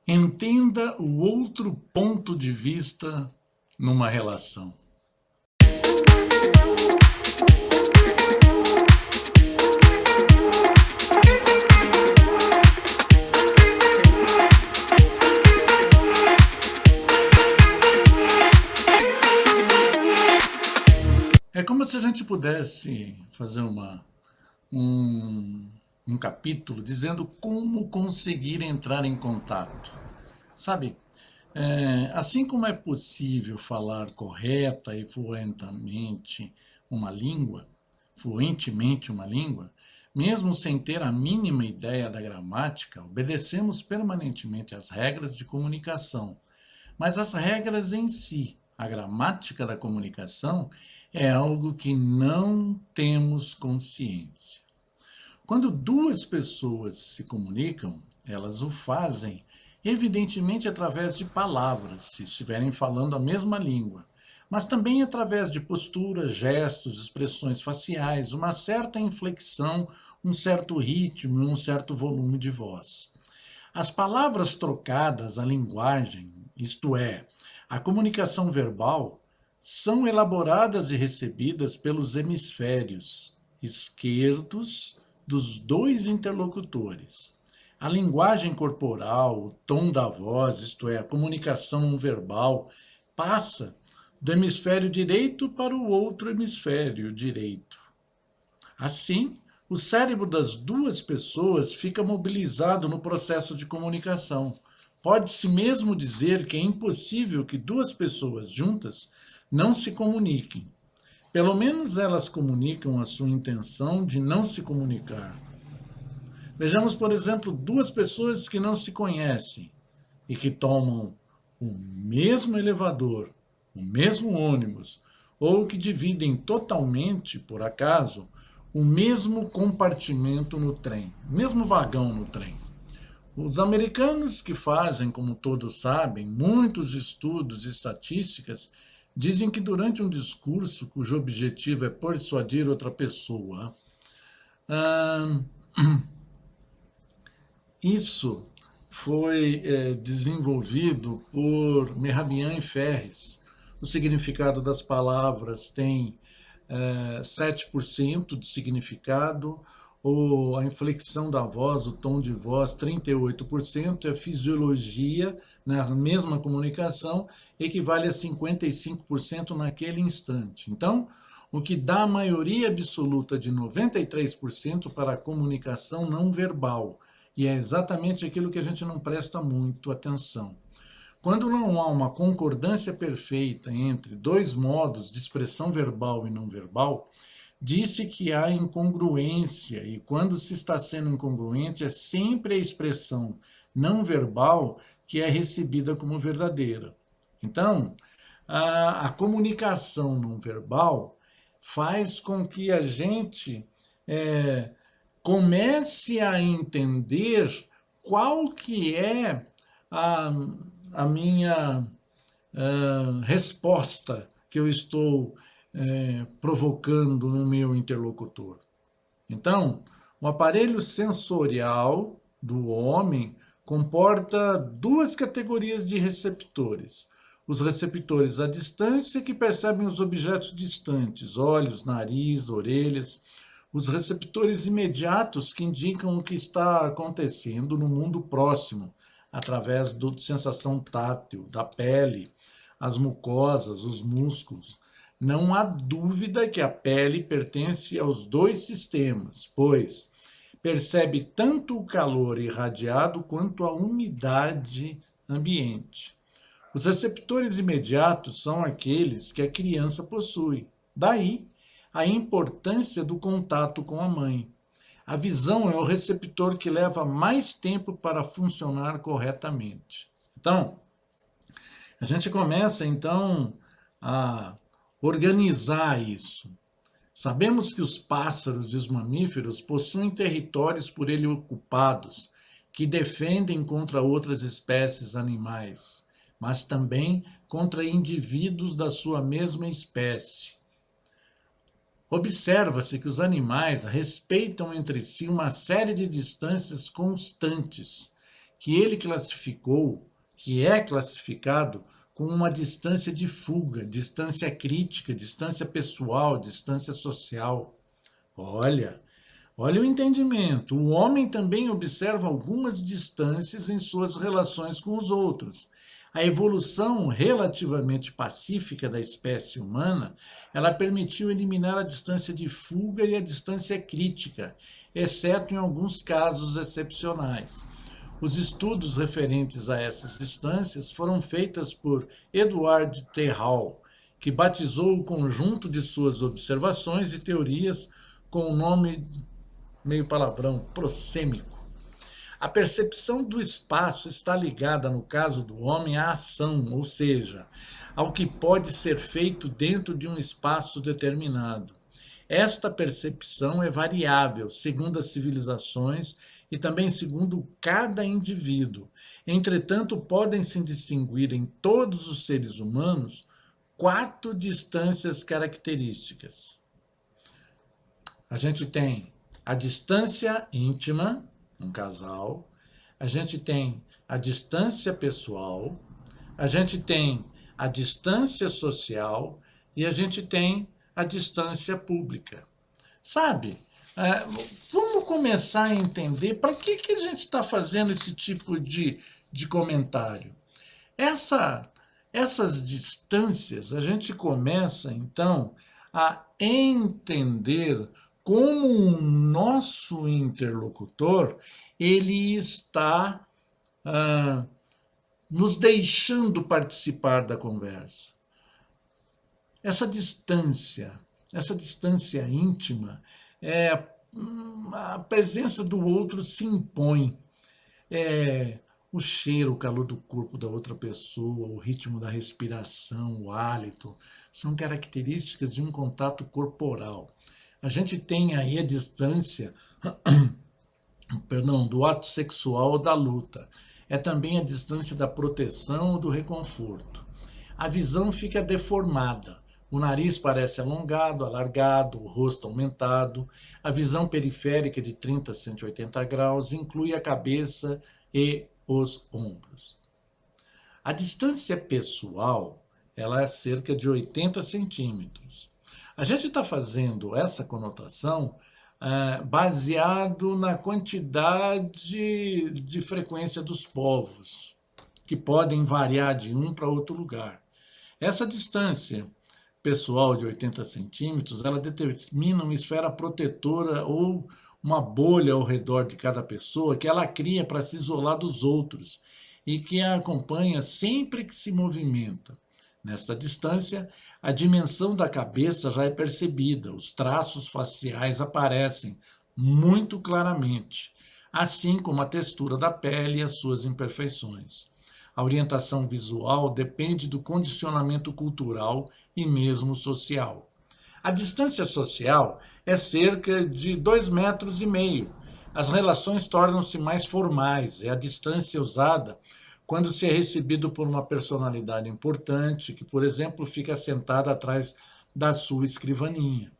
Entenda o outro ponto de vista numa relação. É como se a gente pudesse fazer um capítulo dizendo como conseguir entrar em contato. Sabe, assim como é possível falar correta e fluentemente uma língua, mesmo sem ter a mínima ideia da gramática, obedecemos permanentemente às regras de comunicação. Mas as regras em si, a gramática da comunicação, é algo que não temos consciência. Quando duas pessoas se comunicam, elas o fazem, evidentemente através de palavras, se estiverem falando a mesma língua, mas também através de posturas, gestos, expressões faciais, uma certa inflexão, um certo ritmo e um certo volume de voz. As palavras trocadas, a linguagem, isto é, a comunicação verbal, são elaboradas e recebidas pelos hemisférios esquerdos dos dois interlocutores. A linguagem corporal, o tom da voz, isto é, a comunicação não verbal, passa do hemisfério direito para o outro hemisfério direito. Assim, o cérebro das duas pessoas fica mobilizado no processo de comunicação. Pode-se mesmo dizer que é impossível que duas pessoas juntas não se comuniquem. Pelo menos elas comunicam a sua intenção de não se comunicar. Vejamos, por exemplo, duas pessoas que não se conhecem e que tomam o mesmo elevador, o mesmo ônibus, ou que dividem totalmente, por acaso, o mesmo compartimento no trem, o mesmo vagão no trem. Os americanos, que fazem, como todos sabem, muitos estudos e estatísticas, dizem que durante um discurso cujo objetivo é persuadir outra pessoa, isso foi desenvolvido por Mehrabian e Ferris. O significado das palavras tem 7% de significado, ou a inflexão da voz, o tom de voz, 38%, a fisiologia, na mesma comunicação, equivale a 55% naquele instante. Então, o que dá a maioria absoluta de 93% para a comunicação não verbal. E é exatamente aquilo que a gente não presta muito atenção. Quando não há uma concordância perfeita entre dois modos de expressão verbal e não verbal, disse que há incongruência, e quando se está sendo incongruente, é sempre a expressão não verbal que é recebida como verdadeira. Então, a comunicação não verbal faz com que a gente comece a entender qual que é a minha resposta que eu estou provocando no meu interlocutor. Então, o aparelho sensorial do homem comporta duas categorias de receptores. Os receptores à distância, que percebem os objetos distantes, olhos, nariz, orelhas. Os receptores imediatos, que indicam o que está acontecendo no mundo próximo, através da sensação tátil, da pele, as mucosas, os músculos. Não há dúvida que a pele pertence aos dois sistemas, pois percebe tanto o calor irradiado quanto a umidade ambiente. Os receptores imediatos são aqueles que a criança possui. Daí a importância do contato com a mãe. A visão é o receptor que leva mais tempo para funcionar corretamente. Então, a gente começa então a organizar isso. Sabemos que os pássaros e os mamíferos possuem territórios por ele ocupados, que defendem contra outras espécies animais, mas também contra indivíduos da sua mesma espécie. Observa-se que os animais respeitam entre si uma série de distâncias constantes, que ele classificou, que é classificado com uma distância de fuga, distância crítica, distância pessoal, distância social. Olha o entendimento. O homem também observa algumas distâncias em suas relações com os outros. A evolução relativamente pacífica da espécie humana, ela permitiu eliminar a distância de fuga e a distância crítica, exceto em alguns casos excepcionais. Os estudos referentes a essas distâncias foram feitos por Edward T. Hall, que batizou o conjunto de suas observações e teorias com o nome, meio palavrão, prosêmico. A percepção do espaço está ligada, no caso do homem, à ação, ou seja, ao que pode ser feito dentro de um espaço determinado. Esta percepção é variável segundo as civilizações e também segundo cada indivíduo. Entretanto, podem se distinguir em todos os seres humanos 4 distâncias características. A gente tem a distância íntima, um casal, a gente tem a distância pessoal, a gente tem a distância social e a gente tem a distância pública. Sabe, vamos começar a entender para que a gente está fazendo esse tipo de comentário. Essas distâncias, a gente começa, então, a entender como o nosso interlocutor ele está nos deixando participar da conversa. Essa distância íntima, a presença do outro se impõe. O cheiro, o calor do corpo da outra pessoa, o ritmo da respiração, o hálito, são características de um contato corporal. A gente tem aí a distância, do ato sexual ou da luta. É também a distância da proteção ou do reconforto. A visão fica deformada. O nariz parece alongado, alargado, o rosto aumentado. A visão periférica de 30 a 180 graus inclui a cabeça e os ombros. A distância pessoal, ela é cerca de 80 centímetros. A gente está fazendo essa conotação baseado na quantidade de frequência dos povos, que podem variar de um para outro lugar. Essa distância pessoal de 80 centímetros, ela determina uma esfera protetora ou uma bolha ao redor de cada pessoa que ela cria para se isolar dos outros e que a acompanha sempre que se movimenta. Nesta distância, a dimensão da cabeça já é percebida, os traços faciais aparecem muito claramente, assim como a textura da pele e as suas imperfeições. A orientação visual depende do condicionamento cultural e mesmo social. A distância social é cerca de 2,5 metros. As relações tornam-se mais formais, é a distância usada quando se é recebido por uma personalidade importante, que, por exemplo, fica sentada atrás da sua escrivaninha.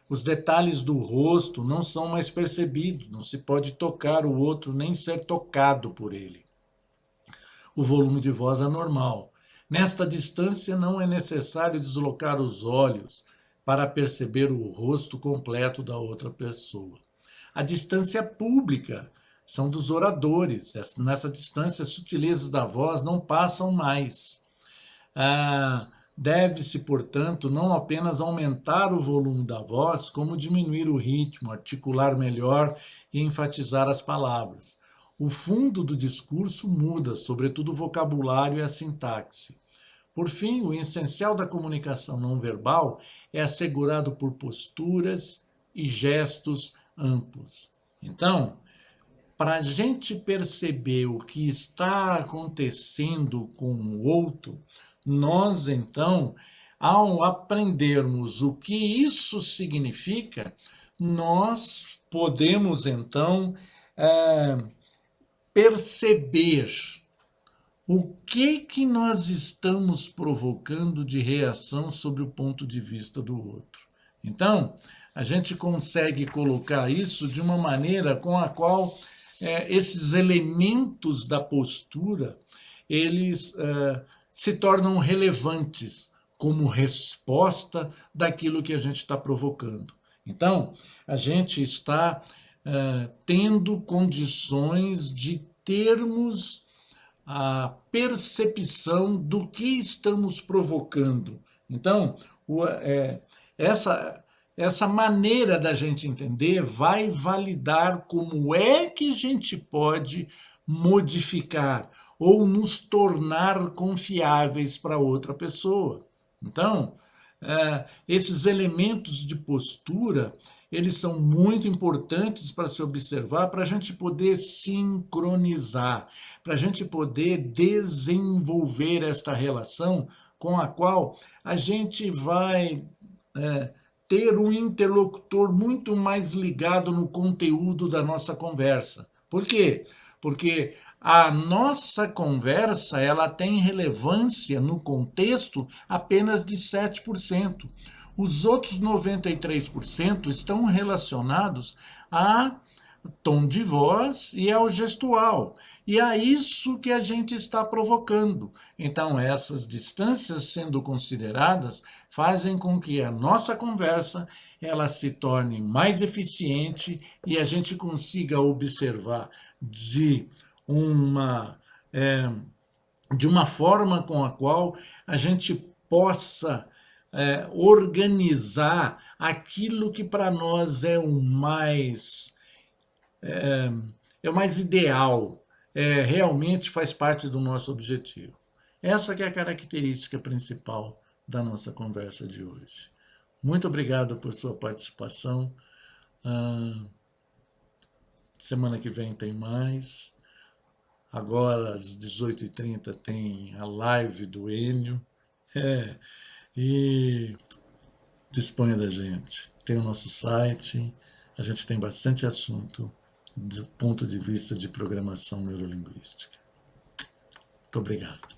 Os detalhes do rosto não são mais percebidos, não se pode tocar o outro nem ser tocado por ele. O volume de voz é normal. Nesta distância não é necessário deslocar os olhos para perceber o rosto completo da outra pessoa. A distância pública são dos oradores. Nessa distância, as sutilezas da voz não passam mais. Deve-se, portanto, não apenas aumentar o volume da voz, como diminuir o ritmo, articular melhor e enfatizar as palavras. O fundo do discurso muda, sobretudo o vocabulário e a sintaxe. Por fim, o essencial da comunicação não verbal é assegurado por posturas e gestos amplos. Então, para a gente perceber o que está acontecendo com o outro, nós, então, ao aprendermos o que isso significa, nós podemos, então, perceber o que nós estamos provocando de reação sobre o ponto de vista do outro. Então, a gente consegue colocar isso de uma maneira com a qual esses elementos da postura, eles se tornam relevantes como resposta daquilo que a gente está provocando. Então, a gente está tendo condições de termos a percepção do que estamos provocando. Então, essa maneira da gente entender vai validar como é que a gente pode modificar ou nos tornar confiáveis para outra pessoa. Então, esses elementos de postura, eles são muito importantes para se observar, para a gente poder sincronizar, para a gente poder desenvolver esta relação com a qual a gente vai ter um interlocutor muito mais ligado no conteúdo da nossa conversa. Por quê? Porque a nossa conversa ela tem relevância no contexto apenas de 7%. Os outros 93% estão relacionados a tom de voz e ao gestual. E é isso que a gente está provocando. Então, essas distâncias sendo consideradas fazem com que a nossa conversa ela se torne mais eficiente e a gente consiga observar de uma forma com a qual a gente possa organizar aquilo que para nós é o mais ideal, realmente faz parte do nosso objetivo. Essa que é a característica principal da nossa conversa de hoje. Muito obrigado por sua participação. Semana que vem tem mais. Agora, às 18h30, tem a live do Enio. E disponha da gente. Tem o nosso site, a gente tem bastante assunto do ponto de vista de programação neurolinguística. Muito obrigado.